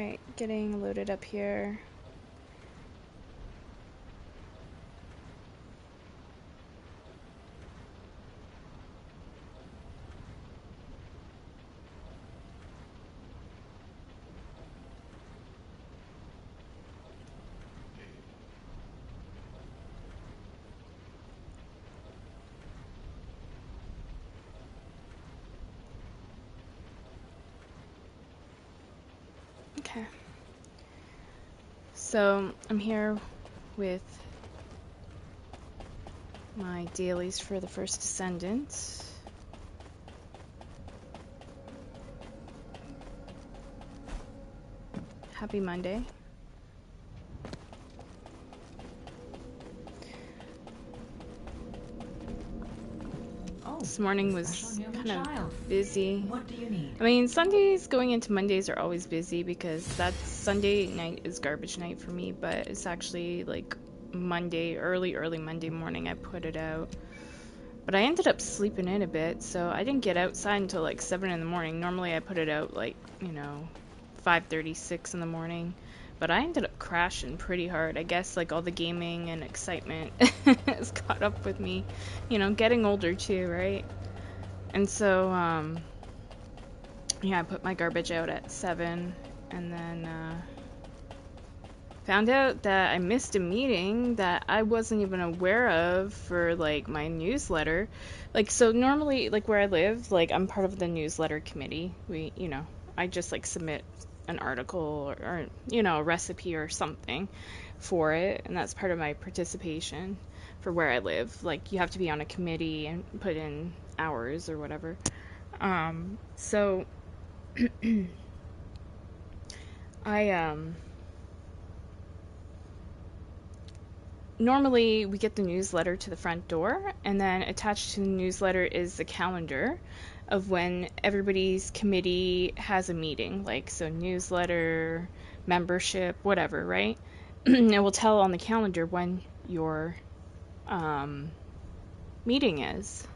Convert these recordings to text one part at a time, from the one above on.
Alright, getting loaded up here. Okay. So, I'm here with my dailies for the first Descendant. Happy Monday. This morning was kind of busy. What do you need? I mean, Sundays going into Mondays are always busy because that's Sunday night is garbage night for me, but it's actually like Monday, early Monday morning I put it out. But I ended up sleeping in a bit, so I didn't get outside until like 7 in the morning. Normally I put it out like, 5:36 in the morning. But I ended up crashing pretty hard. I guess like all the gaming and excitement has caught up with me. Getting older too, right? And so, yeah, I put my garbage out at 7 and then found out that I missed a meeting that I wasn't even aware of for like my newsletter. Like, so normally, like where I live, like I'm part of the newsletter committee. I just like submit an article or a recipe or something for it, and that's part of my participation for where I live. Like, you have to be on a committee and put in hours or whatever. So I normally we get the newsletter to the front door, and then attached to the newsletter is the calendar of when everybody's committee has a meeting, like so newsletter, membership, whatever, right? It will tell on the calendar when your meeting is.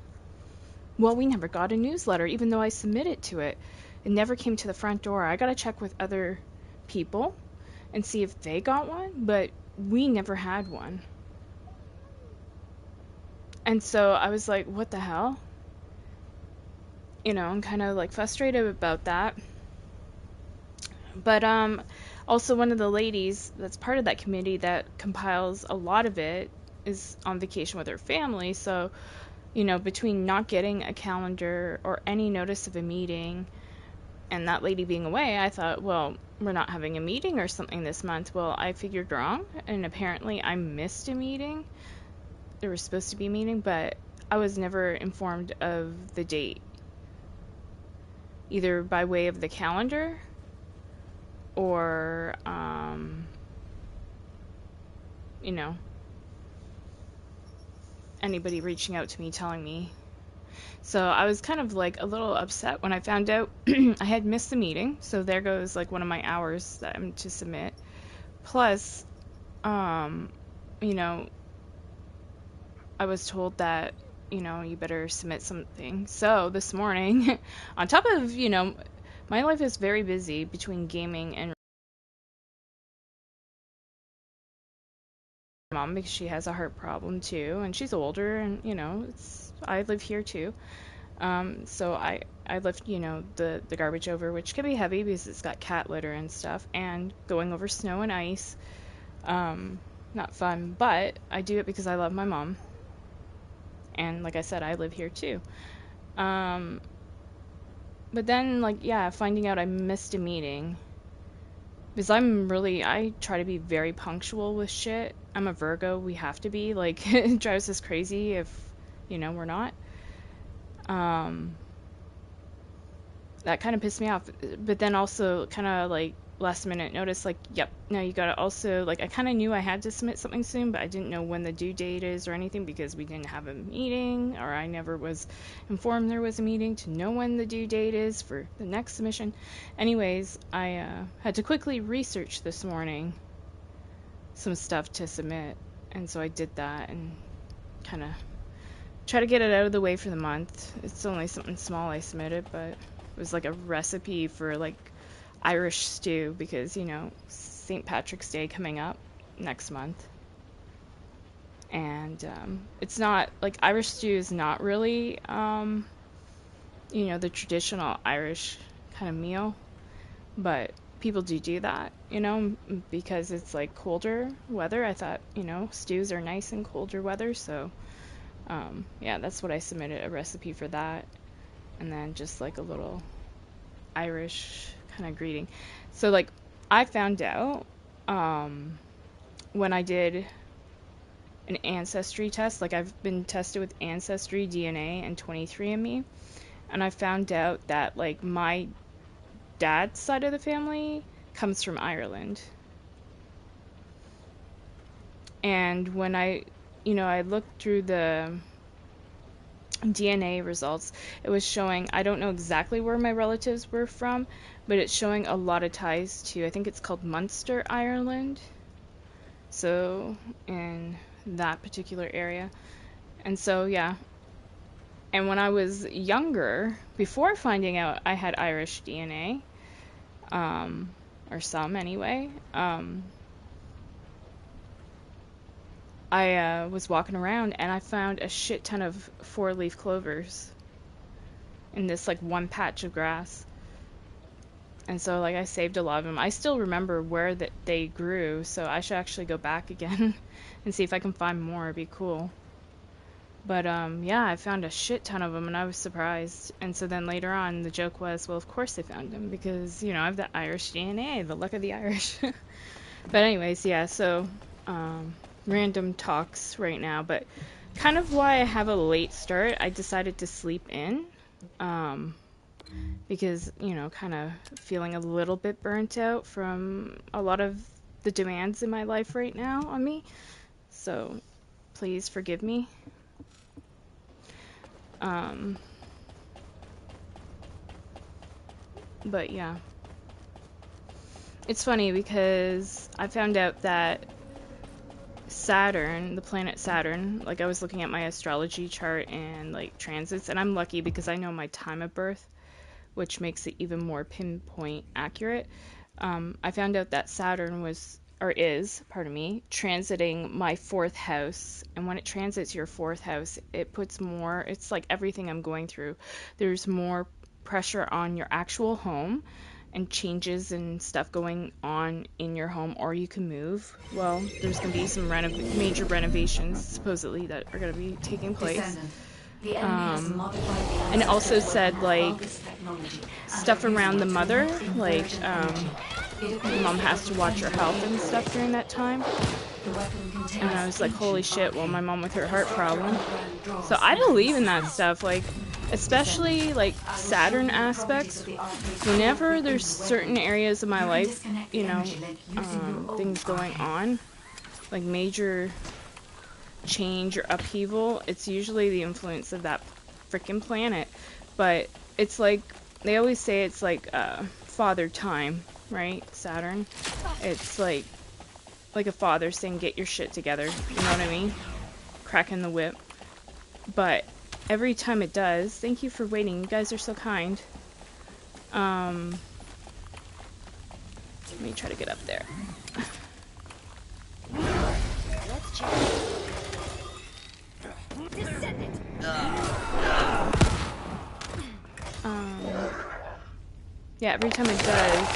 Well, we never got a newsletter, even though I submitted to it. It never came to the front door. I gotta check with other people and see if they got one, but we never had one. And so I was like, what the hell? I'm kind of like frustrated about that. But also one of the ladies that's part of that committee that compiles a lot of it is on vacation with her family. So, between not getting a calendar or any notice of a meeting and that lady being away, I thought, well, we're not having a meeting or something this month. Well, I figured wrong, and apparently I missed a meeting. There was supposed to be a meeting, but I was never informed of the date, either by way of the calendar or, anybody reaching out to me telling me. So I was kind of like a little upset when I found out I had missed the meeting. So there goes like one of my hours that I'm to submit. Plus, you know, I was told that, you better submit something. So this morning, on top of, my life is very busy between gaming and mom because she has a heart problem too, and she's older, and I live here too. So I lift, the garbage over, which can be heavy because it's got cat litter and stuff, and going over snow and ice. Not fun, but I do it because I love my mom. And like I said, I live here too. Um, but then, like, yeah, finding out I missed a meeting. Because I try to be very punctual with shit. I'm a Virgo, we have to be. Like, it drives us crazy if, we're not. Um, that kind of pissed me off. But then also, kind of like, last minute notice, like, yep, no, you gotta also, like, I kind of knew I had to submit something soon, but I didn't know when the due date is or anything because we didn't have a meeting, or I never was informed there was a meeting to know when the due date is for the next submission. Anyways, I had to quickly research this morning some stuff to submit, and so I did that and kind of try to get it out of the way for the month. It's only something small I submitted, but it was like a recipe for like Irish stew because, you know, St. Patrick's Day coming up next month. And it's not like Irish stew is not really, you know, the traditional Irish kind of meal, but people do that, you know, because it's like colder weather. I thought, you know, stews are nice in colder weather, so yeah, that's what I submitted, a recipe for that, and then just like a little Irish kind of greeting. So like I found out when I did an ancestry test, like I've been tested with Ancestry, DNA, and 23andMe, and I found out that like my dad's side of the family comes from Ireland. And when I, you know, I looked through the DNA results, it was showing, I don't know exactly where my relatives were from, but it's showing a lot of ties to, I think it's called Munster, Ireland. So, in that particular area. And so, yeah. And when I was younger, before finding out I had Irish DNA, or some anyway, I was walking around and I found a shit ton of four-leaf clovers in this like one patch of grass. And so like I saved a lot of them. I still remember where that they grew, so I should actually go back again and see if I can find more. It'd be cool. But yeah, I found a shit ton of them and I was surprised. And so then later on the joke was, well, of course they found them because, you know, I have the Irish DNA, the luck of the Irish. But anyways, yeah, so random talks right now, but kind of why I have a late start, I decided to sleep in. Because, you know, kind of feeling a little bit burnt out from a lot of the demands in my life right now on me. So please forgive me. But yeah. It's funny because I found out that Saturn, the planet Saturn, like I was looking at my astrology chart and like transits, and I'm lucky because I know my time of birth, which makes it even more pinpoint accurate. I found out that Saturn was, or is, pardon me, transiting my fourth house. And when it transits your fourth house, it puts more, it's like everything I'm going through. There's more pressure on your actual home and changes and stuff going on in your home, or you can move. Well, there's going to be some major renovations supposedly that are going to be taking place. And it also said like stuff around the mother, like mom has to watch her health and stuff during that time. And I was like, holy shit, well, my mom with her heart problem. So I believe in that stuff, like especially like Saturn aspects. Whenever there's certain areas of my life, you know, things going on, like major change or upheaval, it's usually the influence of that freaking planet. But it's like they always say it's like father time, right? Saturn. It's like a father saying get your shit together, you know what I mean? Cracking the whip. But every time it does, thank you for waiting, you guys are so kind. Let me try to get up there. Let's check. Descendant. Yeah, every time it does.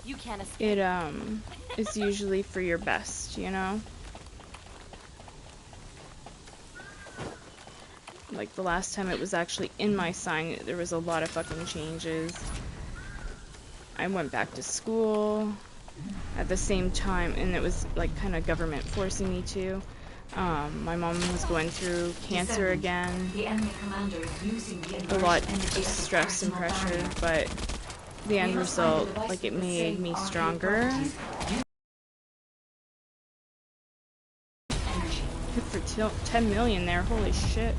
You can't escape. It is usually for your best, you know? Like the last time it was actually in my sign, there was a lot of fucking changes. I went back to school at the same time, and it was like kind of government forcing me to. My mom was going through cancer again. A lot of stress and pressure, but the end result, like it made me stronger. Hit for 10 million there, holy shit.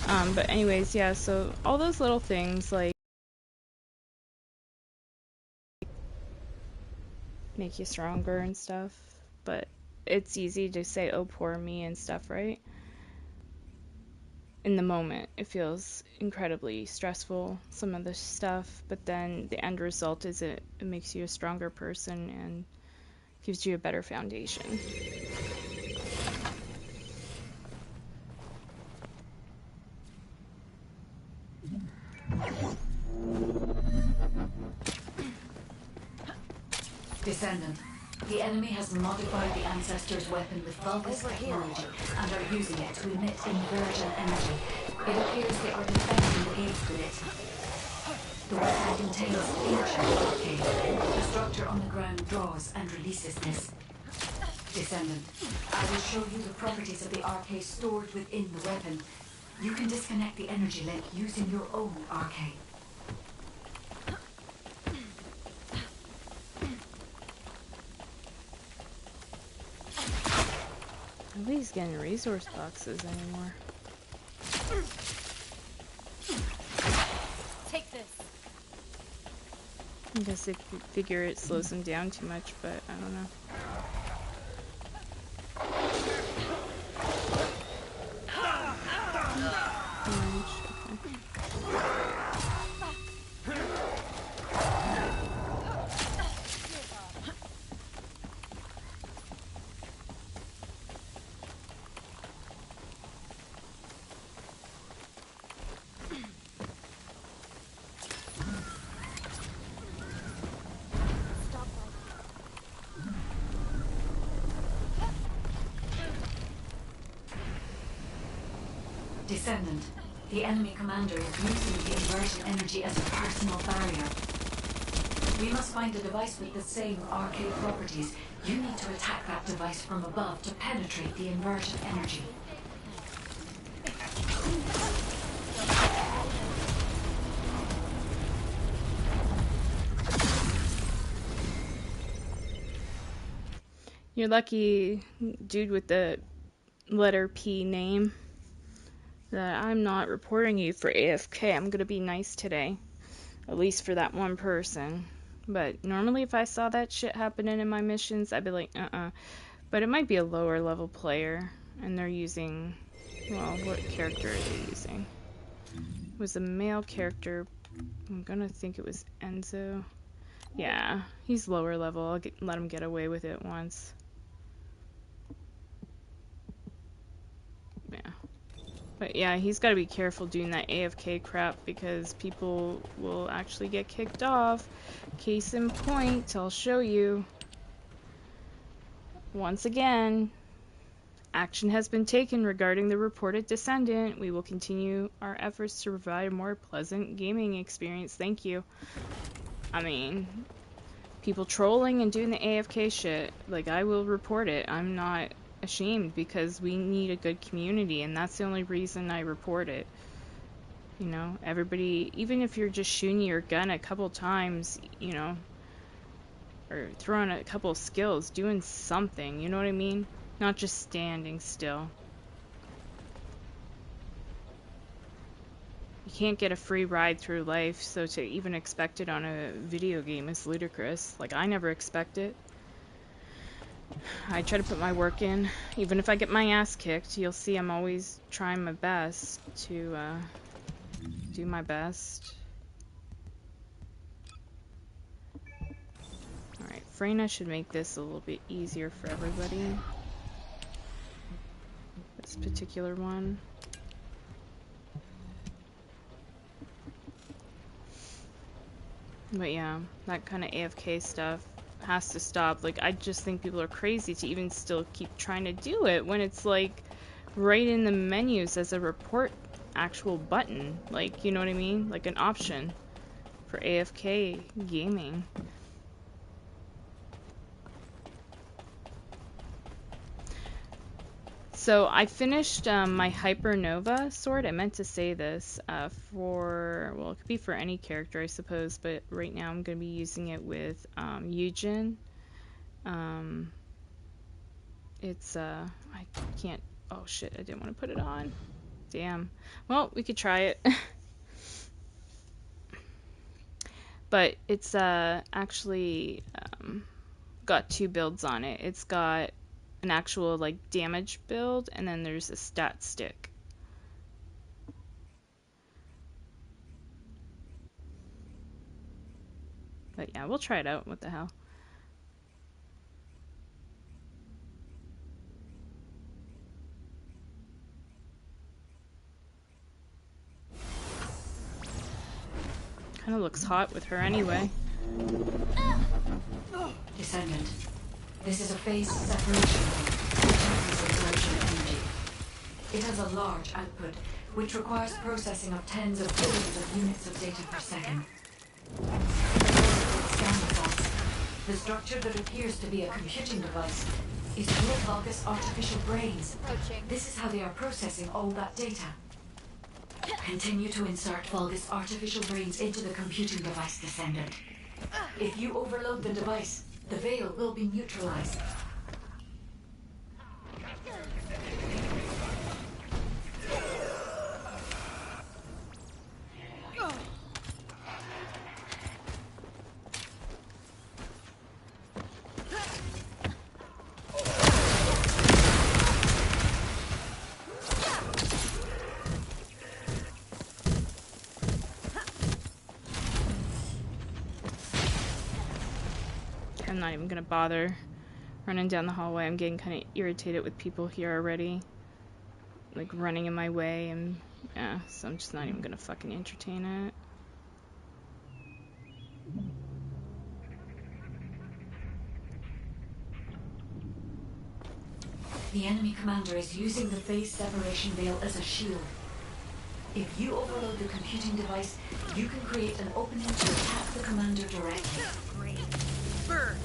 But anyways, yeah, so all those little things, like, make you stronger and stuff. but it's easy to say, oh, poor me and stuff, right? In the moment, it feels incredibly stressful, some of the stuff, but then the end result is it makes you a stronger person and gives you a better foundation. Descendant. The enemy has modified the Ancestor's weapon with Vulgus technology and are using it to emit inversion energy. It appears they are defending the gates with it. The weapon contains ancient arcade. The structure on the ground draws and releases this. Descendant, I will show you the properties of the arcade stored within the weapon. You can disconnect the energy link using your own arcade. Nobody's getting resource boxes anymore. Take this. I guess they figure it slows them down too much, but I don't know. Descendant, the enemy commander is using the inversion energy as a personal barrier. We must find a device with the same arcade properties. You need to attack that device from above to penetrate the inversion energy. You're lucky, dude with the letter P name, that I'm not reporting you for AFK. I'm gonna be nice today. At least for that one person. But normally if I saw that shit happening in my missions, I'd be like, uh-uh. But it might be a lower level player, and they're using, well, what character are they using? It was a male character. I'm gonna think it was Enzo. Yeah, he's lower level. Let him get away with it once. Yeah. But yeah, he's got to be careful doing that AFK crap because people will actually get kicked off. Case in point, I'll show you. Once again, action has been taken regarding the reported Descendant. We will continue our efforts to provide a more pleasant gaming experience. Thank you. I mean, people trolling and doing the AFK shit, like, I will report it. I'm not ashamed because we need a good community, and that's the only reason I report it. You know, everybody, even if you're just shooting your gun a couple times, you know, or throwing a couple skills, doing something, you know what I mean? Not just standing still. You can't get a free ride through life, so to even expect it on a video game is ludicrous. Like, I never expect it. I try to put my work in. Even if I get my ass kicked, you'll see I'm always trying my best to do my best. Alright, Freyna should make this a little bit easier for everybody. This particular one. But yeah, that kind of AFK stuff has to stop. Like, I just think people are crazy to even still keep trying to do it when it's like right in the menus as a report actual button. Like, you know what I mean? Like an option for AFK gaming. So I finished my Hypernova sword. I meant to say this for, well, it could be for any character, I suppose, but right now I'm going to be using it with Eugen. It's, I can't, oh shit, I didn't want to put it on. Damn. Well, we could try it. But it's actually got two builds on it. It's got an actual like damage build, and then there's a stat stick. But yeah, we'll try it out. What the hell? Kind of looks hot with her anyway. Descendant. This is a phase separation which uses exertion energy. It has a large output, which requires processing of tens of billions of units of data per second. Scan results. The structure that appears to be a computing device is full of artificial brains. This is how they are processing all that data. Continue to insert Vulgus artificial brains into the computing device, Descendant. If you overload the device, the veil will be neutralized. I'm not even gonna bother running down the hallway. I'm getting kind of irritated with people here already, like running in my way, and yeah, so I'm just not even gonna fucking entertain it. The enemy commander is using the phase separation veil as a shield. If you overload the computing device, you can create an opening to attack the commander directly. Burn.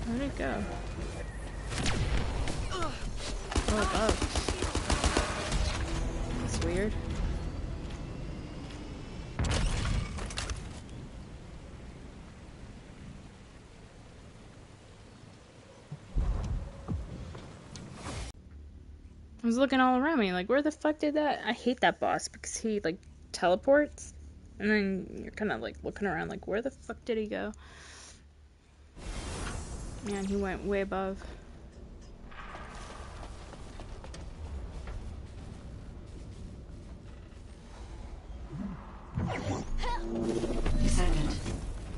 Where'd it go? Oh, above. That's weird. I was looking all around me, like, where the fuck did that? I hate that boss because he, like, teleports, and then you're kind of, like, looking around, like, where the fuck did he go? Man, he went way above. Descendant.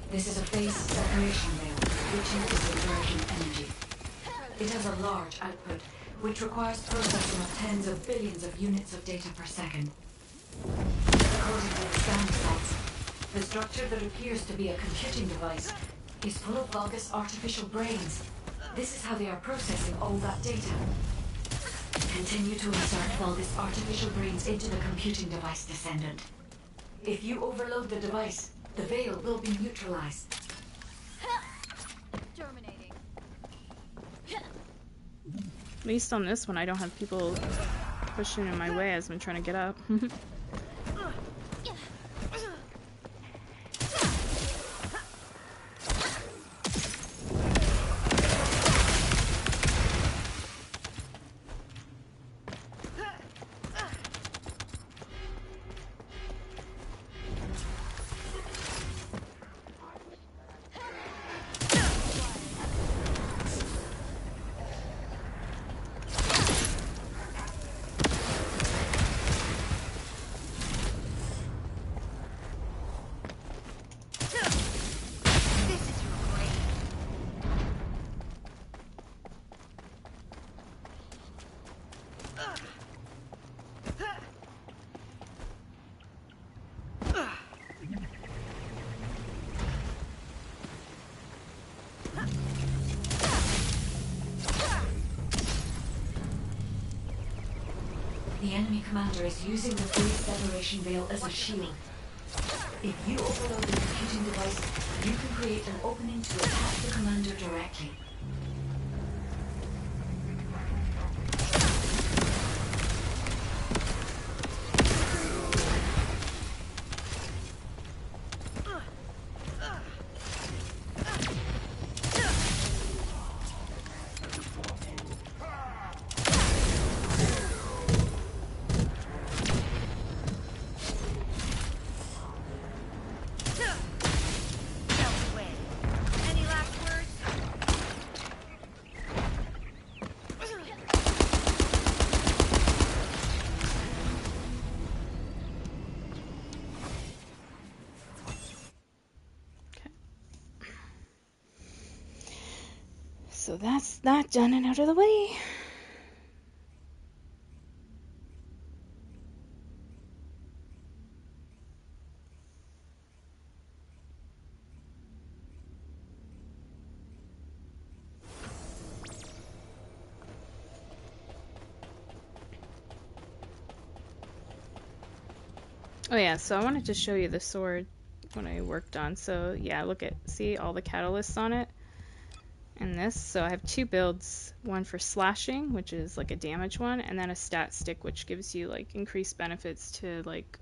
This is a phase separation veil, which uses exertion energy. It has a large output, which requires processing of tens of billions of units of data per second. According to the scan results, the structure that appears to be a computing device is full of Vulgus artificial brains. This is how they are processing all that data. Continue to insert Vulgus artificial brains into the computing device, Descendant. If you overload the device, the veil will be neutralized. Terminating. At least on this one, I don't have people pushing in my way as I'm trying to get up. The enemy commander is using the phase separation veil as a shield. If you overload the computing device, you can create an opening to attack the commander directly. So that's that done and out of the way. Oh yeah, so I wanted to show you the sword when I worked on. So yeah, look at, see all the catalysts on it and this. So I have two builds, one for slashing, which is like a damage one, and then a stat stick, which gives you like increased benefits to like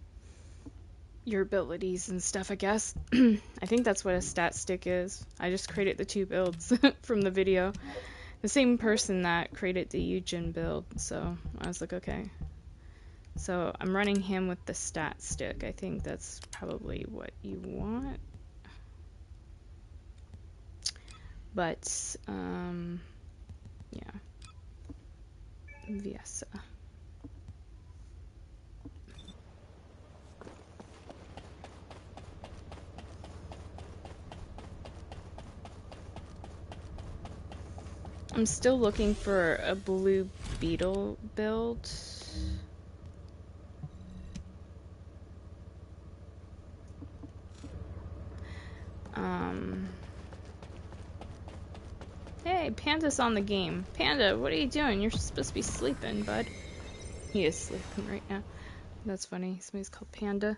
your abilities and stuff, I guess. I think that's what a stat stick is. I just created the two builds from the video. The same person that created the Eugen build, so I was like, okay. So I'm running him with the stat stick. I think that's probably what you want. But, yeah. Viesa. I'm still looking for a blue beetle build. Hey, Panda's on the game. Panda, what are you doing? You're supposed to be sleeping, bud. He is sleeping right now. That's funny. Somebody's called Panda.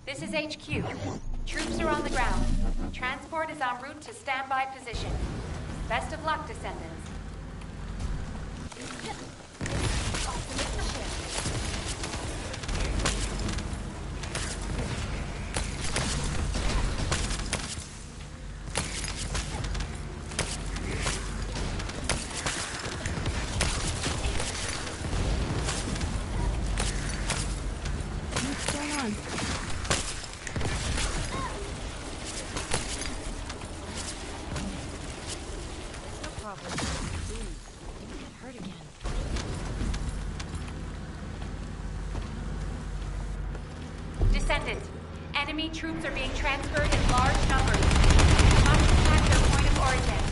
This is HQ. Troops are on the ground. Transport is en route to standby position. Best of luck, Descendants. What's going on? No problem. Please, get hurt again. Descendant. Enemy troops are being transferred in large numbers. You must attack their point of origin.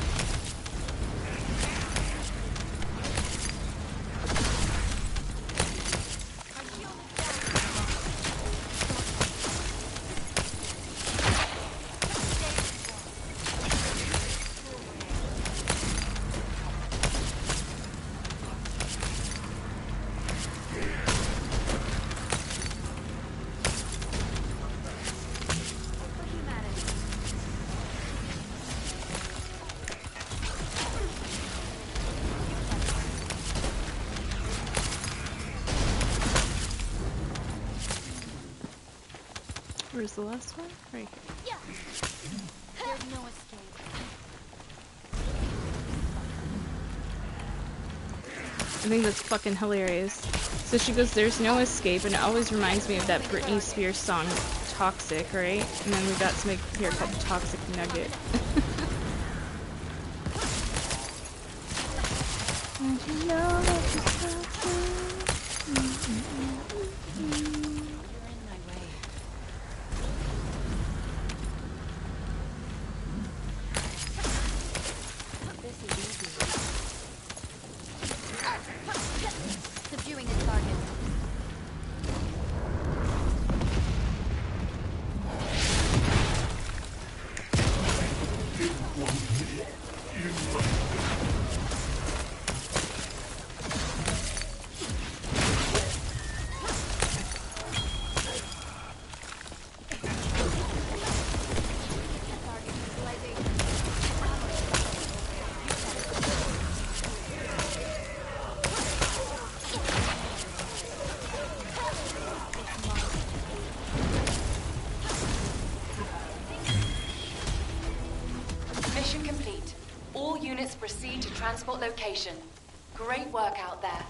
Where's the last one? Right here. There's no escape. I think that's fucking hilarious. So she goes, there's no escape, and it always reminds me of that Britney Spears song, Toxic, right? And then we got something here called Toxic Nugget. And you know that you're You're in my way. This is easy. Subduing the target. Mission complete. All units proceed to transport location. Great work out there.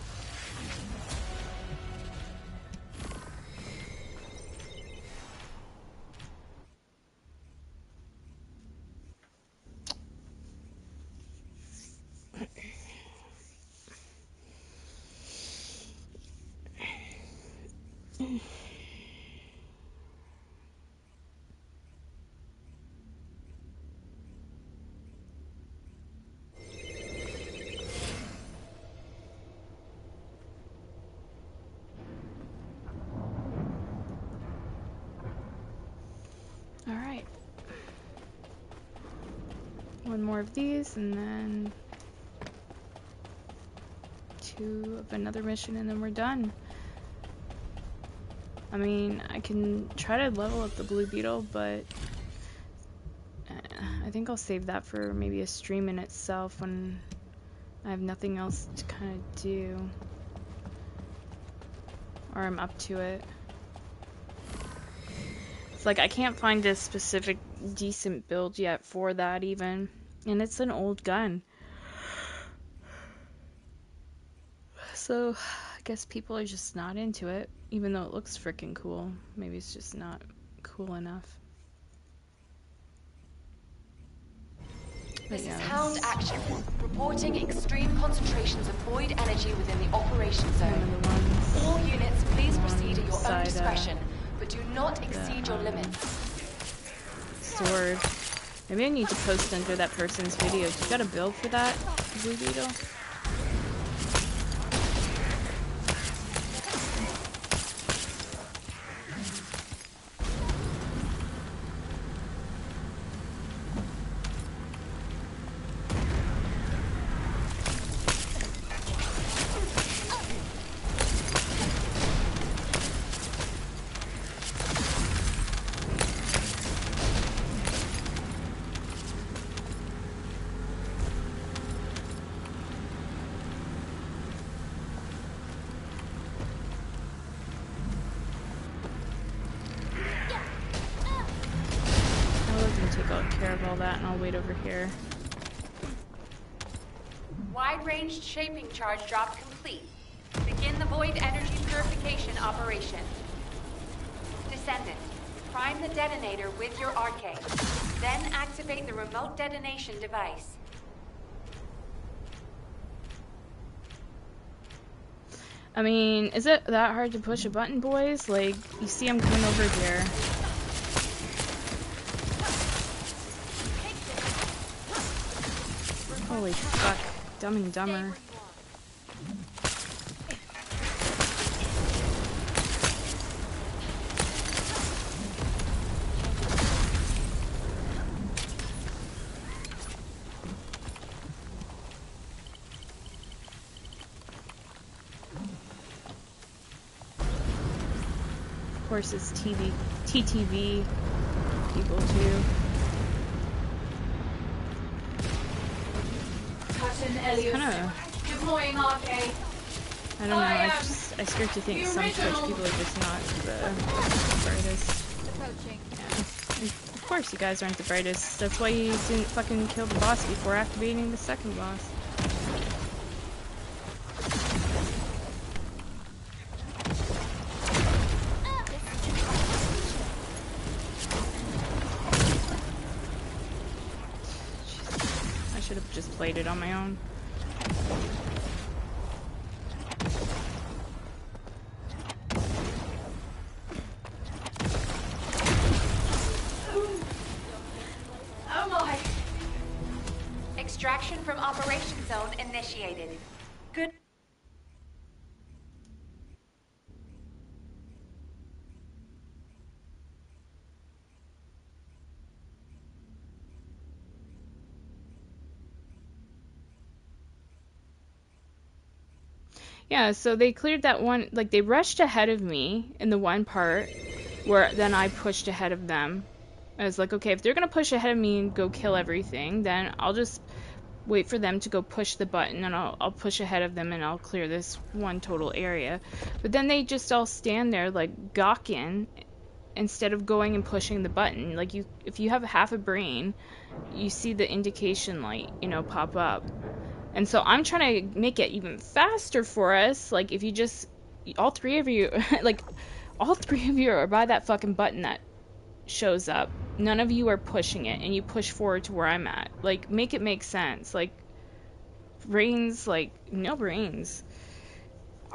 Alright. One more of these, and then 2 of another mission, and then we're done. I mean, I can try to level up the Blue Beetle, but I think I'll save that for maybe a stream in itself when I have nothing else to kind of do. Or I'm up to it. It's like I can't find a specific decent build yet for that even. And it's an old gun. So I guess people are just not into it, even though it looks freaking cool. Maybe it's just not cool enough. This is Hound Action, reporting extreme concentrations of void energy within the operation zone. All units, please proceed at your own discretion, but do not exceed your limits. Sword. Maybe I need to post under that person's video. You got a build for that, Blue Beetle? Over here. Wide-range shaping charge drop complete. Begin the void energy purification operation. Descendant, prime the detonator with your arcade. Then activate the remote detonation device. I mean, is it that hard to push a button, boys? Like, you see I'm coming over here. Holy fuck. Dumb and Dumber. Of course, it's TTV people too. It's kind of deploying arcade. I don't know. I start to think some Twitch people are just not the brightest. Yeah. Of course, you guys aren't the brightest. That's why you didn't fucking kill the boss before activating the second boss. I should have just played it on my own. Extraction from operation zone initiated. Good. Yeah, so they cleared that one, like they rushed ahead of me in the one part where then I pushed ahead of them. I was like, okay, if they're gonna push ahead of me and go kill everything, then I'll just wait for them to go push the button and I'll push ahead of them and I'll clear this one total area. But then they just all stand there like gawking instead of going and pushing the button. Like if you have half a brain, you see the indication light, you know, pop up. And so I'm trying to make it even faster for us. Like if you just, all three of you, like all three of you are by that fucking button that shows up. None of you are pushing it and you push forward to where I'm at. Like make it make sense. Like brains, like no brains.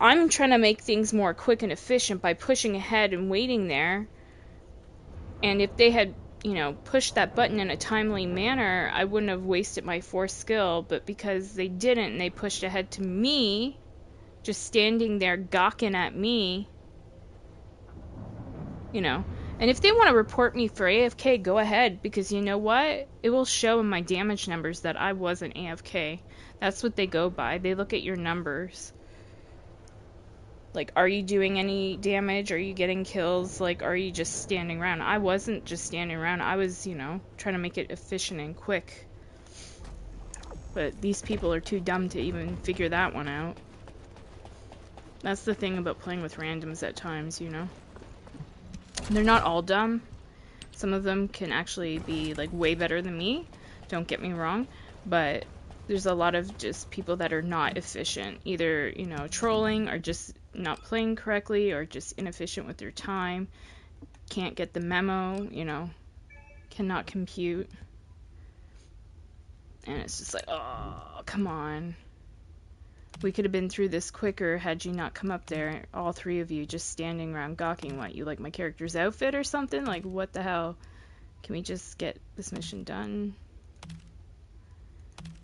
I'm trying to make things more quick and efficient by pushing ahead and waiting there. And if they had, you know, pushed that button in a timely manner, I wouldn't have wasted my force skill. But because they didn't and they pushed ahead to me, just standing there gawking at me, you know. And if they want to report me for AFK, go ahead, because you know what? It will show in my damage numbers that I wasn't AFK. That's what they go by. They look at your numbers. Like, are you doing any damage? Are you getting kills? Like, are you just standing around? I wasn't just standing around. I was, you know, trying to make it efficient and quick. But these people are too dumb to even figure that one out. That's the thing about playing with randoms at times, you know. They're not all dumb. Some of them can actually be, like, way better than me. Don't get me wrong. But there's a lot of just people that are not efficient. Either, you know, trolling or just not playing correctly or just inefficient with their time. Can't get the memo, you know. Cannot compute. And it's just like, oh, come on. We could have been through this quicker had you not come up there. All three of you just standing around gawking. What, you like my character's outfit or something? Like, what the hell? Can we just get this mission done?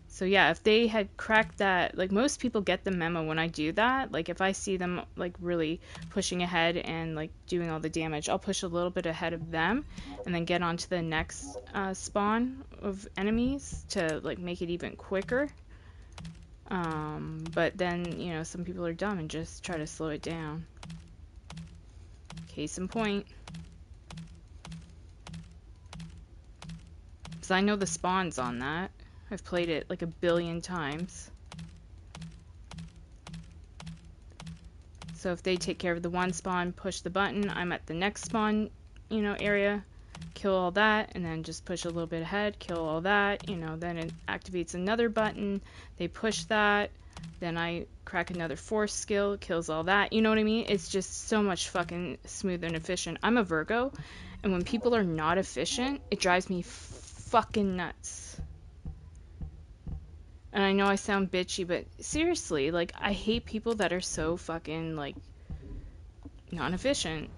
So yeah, if they had cracked that, like most people get the memo when I do that. Like if I see them like really pushing ahead and like doing all the damage, I'll push a little bit ahead of them and then get on to the next spawn of enemies to like make it even quicker. But then, you know, some people are dumb and just try to slow it down. Case in point. Because I know the spawns on that. I've played it like a billion times. So if they take care of the one spawn, push the button, I'm at the next spawn, you know, area, kill all that, and then just push a little bit ahead, kill all that, you know, then it activates another button, they push that, then I crack another force skill, kills all that, you know what I mean? It's just so much fucking smooth and efficient. I'm a Virgo, and when people are not efficient, it drives me fucking nuts. And I know I sound bitchy, but seriously, like, I hate people that are so fucking, like, non-efficient.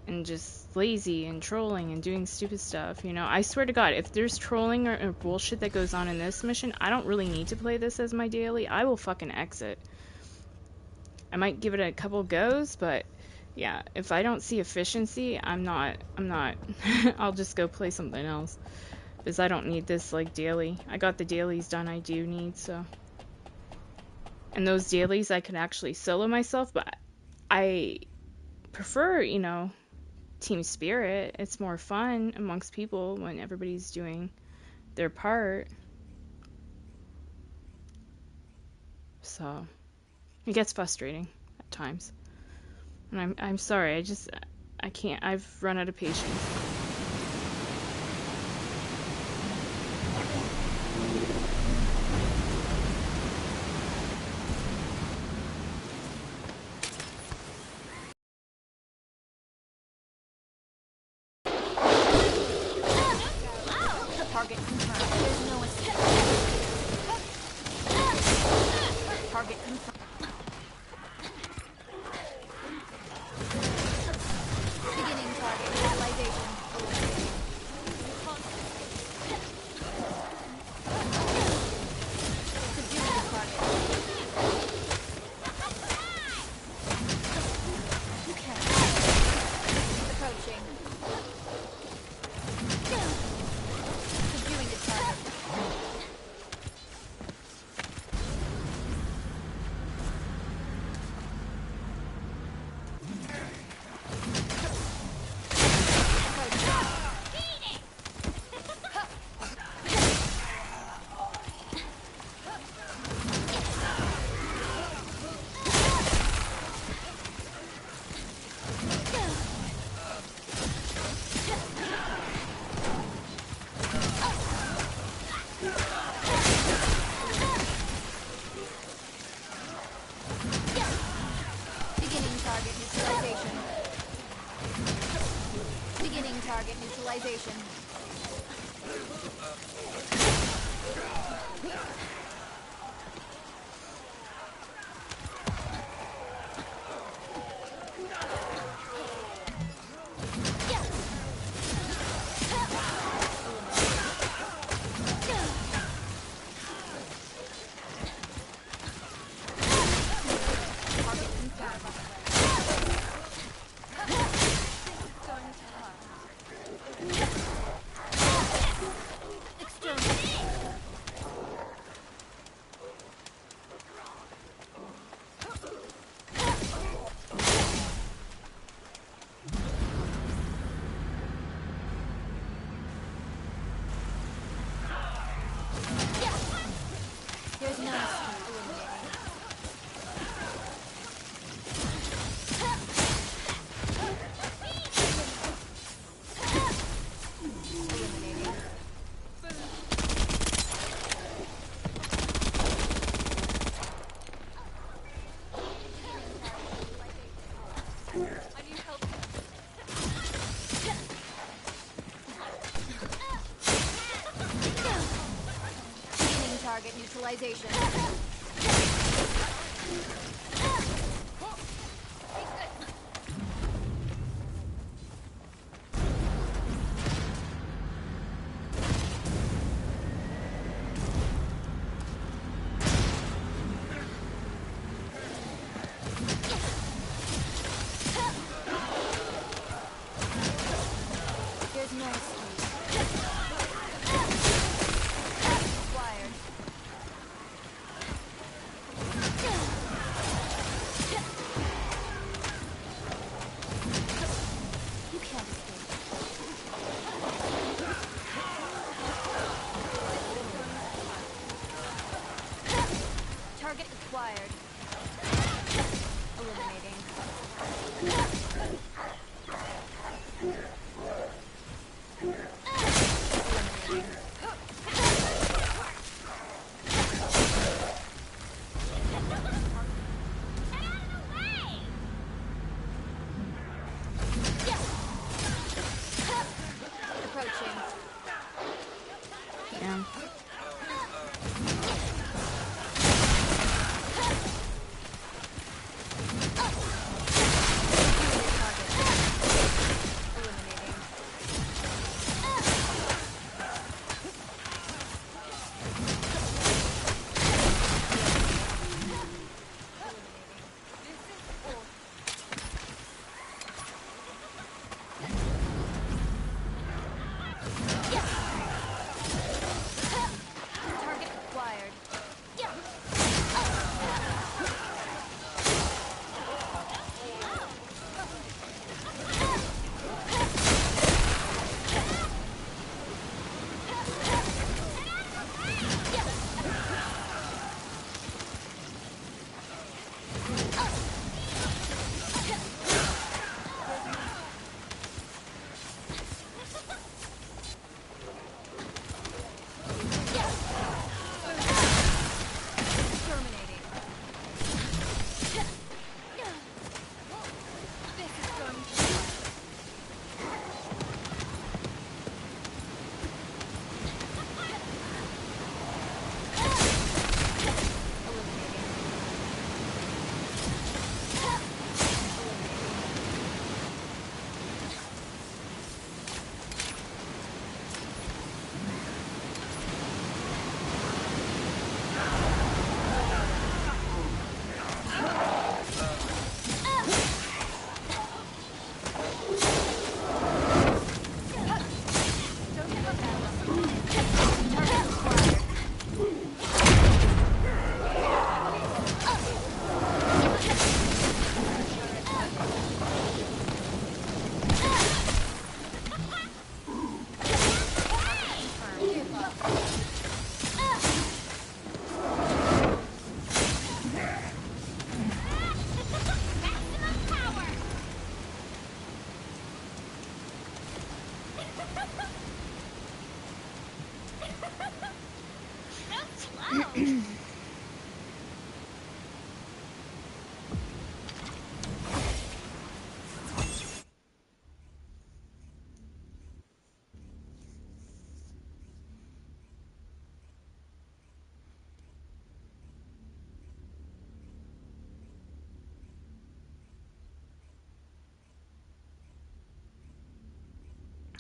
And just lazy and trolling and doing stupid stuff, you know? I swear to God, if there's trolling or bullshit that goes on in this mission, I don't really need to play this as my daily. I will fucking exit. I might give it a couple goes, but yeah, if I don't see efficiency, I'm not, I'll just go play something else. Because I don't need this, like, daily. I got the dailies done I do need, so. And those dailies I can actually solo myself, but I prefer, you know, team spirit. It's more fun amongst people when everybody's doing their part. So, it gets frustrating at times. And I'm sorry, I can't, I've run out of patience. Target confirmed. There's no escape. Target confirmed. Beginning target catalyzation. Subduing the target. Okay. Approaching. Subduing the target. Beginning target neutralization. Beginning target neutralization. target neutralization. There's no escape. Acquired. You can't escape. Target acquired. Eliminating. Approaching. Yeah. Target acquired. Terminating. This is going to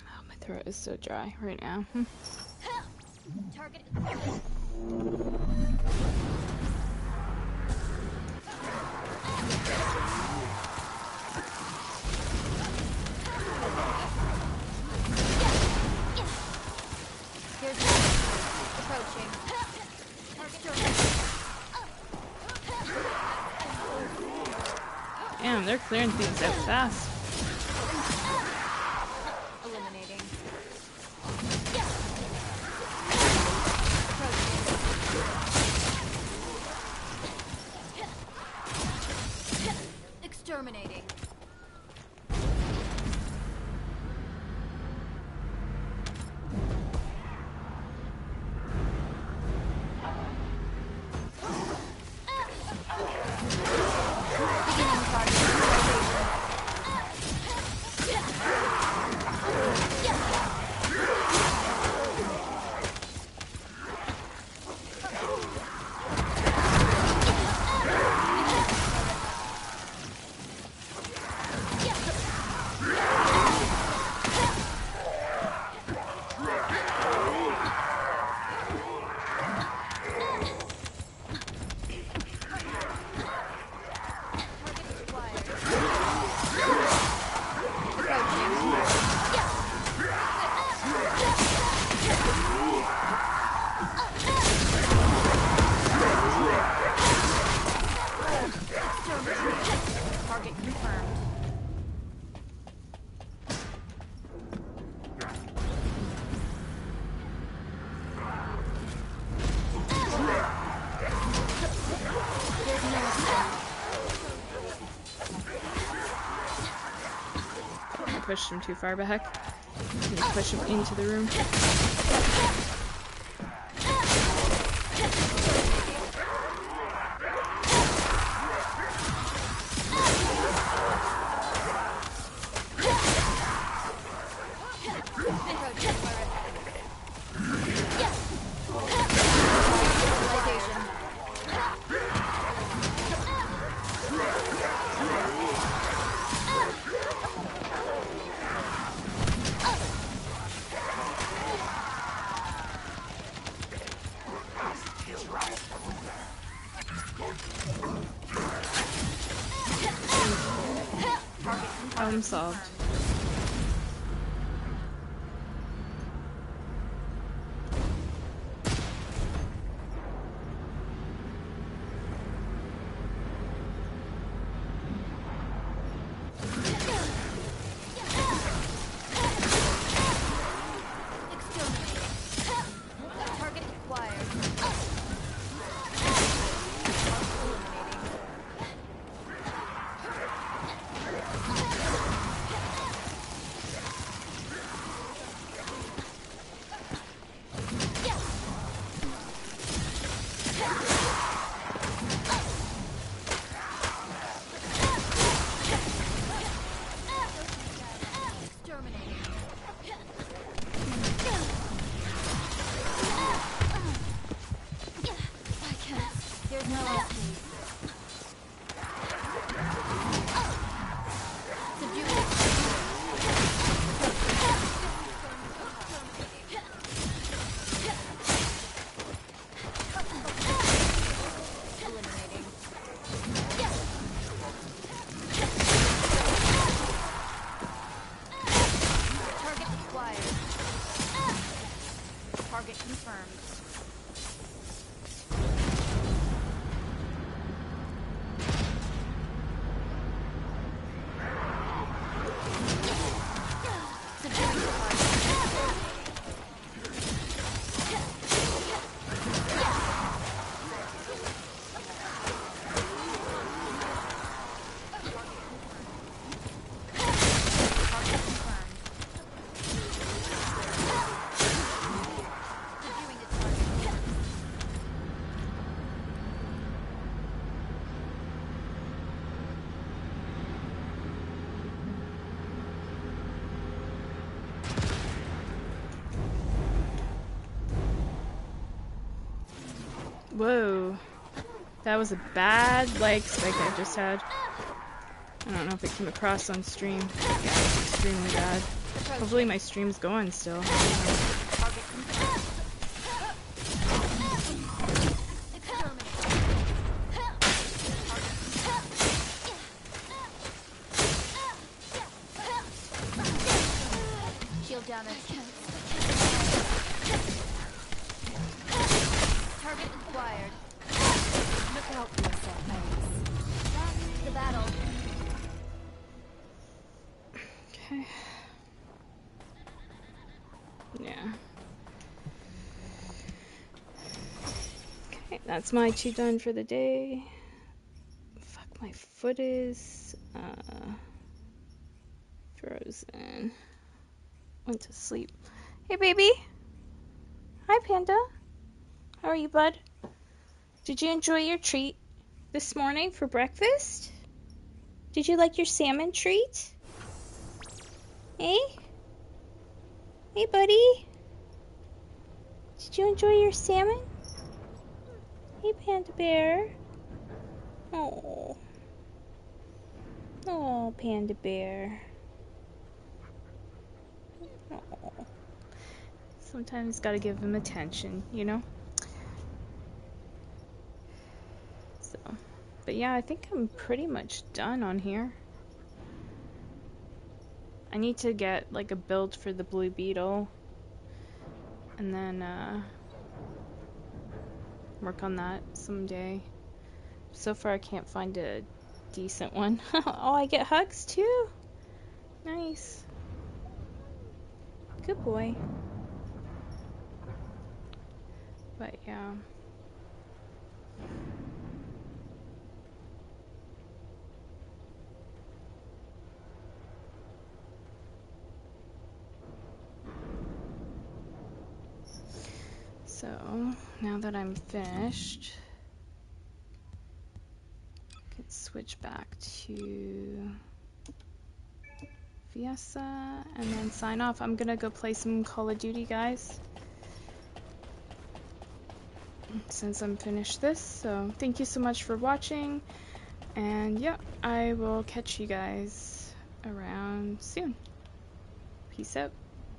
Oh, my throat is so dry right now. target. Here's approaching. Damn, they're clearing things out fast. Eliminating. Exterminating. Beginning target neutralization. pushed him too far back. And just push him into the room. Problem solved. Target acquired. There's no escape. Subdue eliminating. Target acquired. Target confirmed. Whoa. That was a bad leg spike I just had. I don't know if it came across on stream. Yeah, it was extremely bad. Hopefully my stream's going still. Shield damage. Target acquired. Look out for yourself, Iris. That's the battle. Okay. Yeah. Okay, that's my 2 done for the day. Fuck, my foot is frozen. Went to sleep. Hey, baby. Hi, Panda. How are you, bud? Did you enjoy your treat this morning for breakfast? Did you like your salmon treat? Hey? Hey, buddy. Did you enjoy your salmon? Hey, Panda Bear. Oh. Oh, Panda Bear. Oh. Sometimes gotta give him attention, you know? So, but yeah, I think I'm pretty much done on here. I need to get like a build for the Blue Beetle and then work on that someday. So far I can't find a decent one. Oh, I get hugs too? Nice. Good boy. But yeah. now that I'm finished, I can switch back to Fiesta and then sign off. I'm gonna go play some Call of Duty, guys, since I'm finished this. So thank you so much for watching, and yeah, I will catch you guys around soon. Peace out.